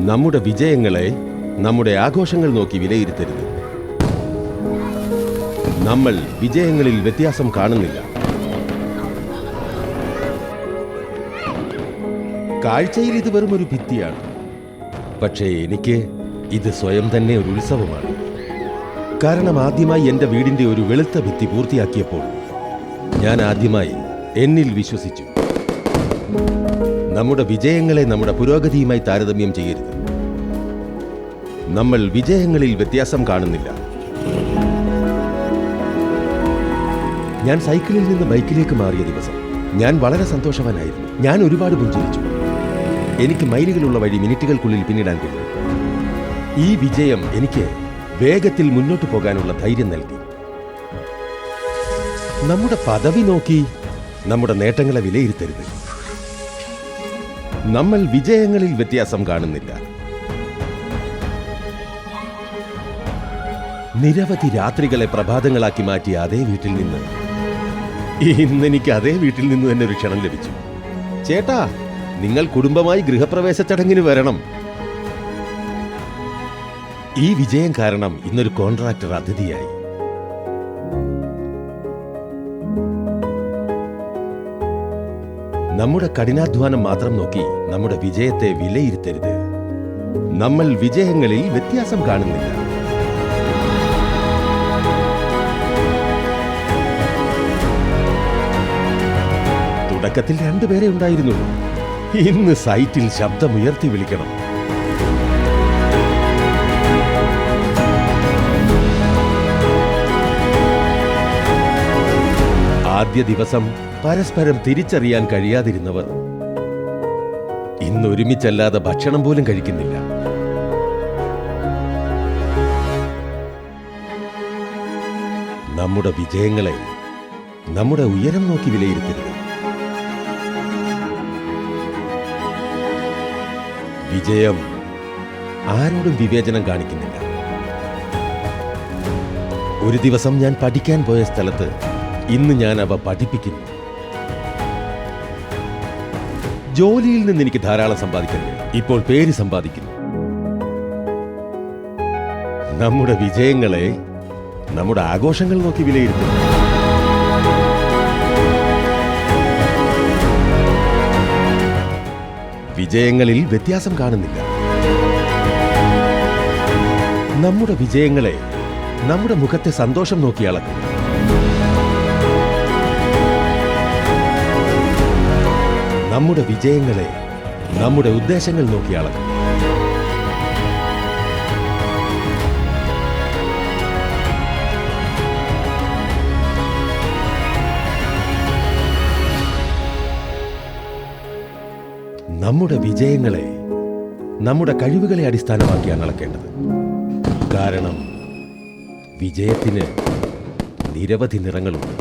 നമ്മുടെ വിജയങ്ങളെ നമ്മുടെ ആഘോഷങ്ങൾ നോക്കി വിലയിരുത്തരുത്. നമ്മൾ വിജയങ്ങളിൽ വ്യത്യാസം കാണുന്നില്ല. കാഴ്ചയിൽ ഇത് വെറും ഒരു ഭിത്തിയാണ്, പക്ഷേ എനിക്ക് ഇത് സ്വയം തന്നെ ഒരു ഉത്സവമാണ്. കാരണം ആദ്യമായി എൻ്റെ വീടിൻ്റെ ഒരു വെളുത്ത ഭിത്തി പൂർത്തിയാക്കിയപ്പോൾ ഞാൻ ആദ്യമായി എന്നിൽ വിശ്വസിച്ചു. നമ്മുടെ വിജയങ്ങളെ നമ്മുടെ പുരോഗതിയുമായി താരതമ്യം ചെയ്യരുത്. നമ്മൾ വിജയങ്ങളിൽ വ്യത്യാസം കാണുന്നില്ല. ഞാൻ സൈക്കിളിൽ നിന്ന് ബൈക്കിലേക്ക് മാറിയ ദിവസം ഞാൻ വളരെ സന്തോഷവാനായിരുന്നു. ഞാൻ ഒരുപാട് പുഞ്ചിരിച്ചു. എനിക്ക് മൈലുകളുള്ള വഴി മിനിറ്റുകൾക്കുള്ളിൽ പിന്നിടാൻ കഴിയും. ഈ വിജയം എനിക്ക് വേഗത്തിൽ മുന്നോട്ട് പോകാനുള്ള ധൈര്യം നൽകി. നമ്മുടെ പദവി നോക്കി നമ്മുടെ നേട്ടങ്ങളെ വിലയിരുത്തരുത്. നമ്മൾ വിജയങ്ങളിൽ വ്യത്യാസം കാണുന്നില്ല. നിരവധി രാത്രികളെ പ്രഭാതങ്ങളാക്കി മാറ്റിയ അതേ വീട്ടിൽ നിന്ന് ഇന്നെനിക്ക് അതേ വീട്ടിൽ നിന്ന് തന്നെ ഒരു ക്ഷണം ലഭിച്ചു. ചേട്ടാ, നിങ്ങൾ കുടുംബമായി ഗൃഹപ്രവേശ ചടങ്ങിന് വരണം. ഈ വിജയം കാരണം ഇന്നൊരു കോൺട്രാക്ടർ അതിഥിയായി. നമ്മുടെ കഠിനാധ്വാനം മാത്രം നോക്കി നമ്മുടെ വിജയത്തെ വിലയിരുത്തരുത്. നമ്മൾ വിജയങ്ങളിൽ വ്യത്യാസം കാണുന്നില്ല. തുടക്കത്തിൽ 2 പേരെ ഉണ്ടായിരുന്നുള്ളൂ. ഇന്ന് സൈറ്റിൽ ശബ്ദമുയർത്തി വിളിക്കണം. ആദ്യ ദിവസം പരസ്പരം തിരിച്ചറിയാൻ കഴിയാതിരുന്നവർ ഇന്ന് ഒരുമിച്ചല്ലാതെ ഭക്ഷണം പോലും കഴിക്കുന്നില്ല. നമ്മുടെ വിജയങ്ങളെ നമ്മുടെ ഉയരം നോക്കി വിലയിരുത്തരുത്. വിജയം ആരോടും വിവേചനം കാണിക്കുന്നില്ല. ഒരു ദിവസം ഞാൻ പഠിക്കാൻ പോയ സ്ഥലത്ത് ഇന്ന് ഞാൻ അവ പഠിപ്പിക്കുന്നു. ജോലിയിൽ നിന്ന് എനിക്ക് ധാരാളം സമ്പാദിക്കാൻ കഴിയും. ഇപ്പോൾ പേര് സമ്പാദിക്കുന്നു. നമ്മുടെ വിജയങ്ങളെ നമ്മുടെ ആഘോഷങ്ങൾ നോക്കി വിലയിരുത്തുന്നു. വിജയങ്ങളിൽ വ്യത്യാസം കാണുന്നില്ല. നമ്മുടെ വിജയങ്ങളെ നമ്മുടെ മുഖത്തെ സന്തോഷം നോക്കി അളക്കുന്നു. നമ്മുടെ വിജയങ്ങളെ നമ്മുടെ ഉദ്ദേശങ്ങൾ നോക്കി അളക്കുന്നു. നമ്മുടെ വിജയങ്ങളെ നമ്മുടെ കഴിവുകളെ അടിസ്ഥാനമാക്കിയാണ് അളക്കേണ്ടത്. കാരണം വിജയത്തിന് നിരവധി നിറങ്ങളുണ്ട്.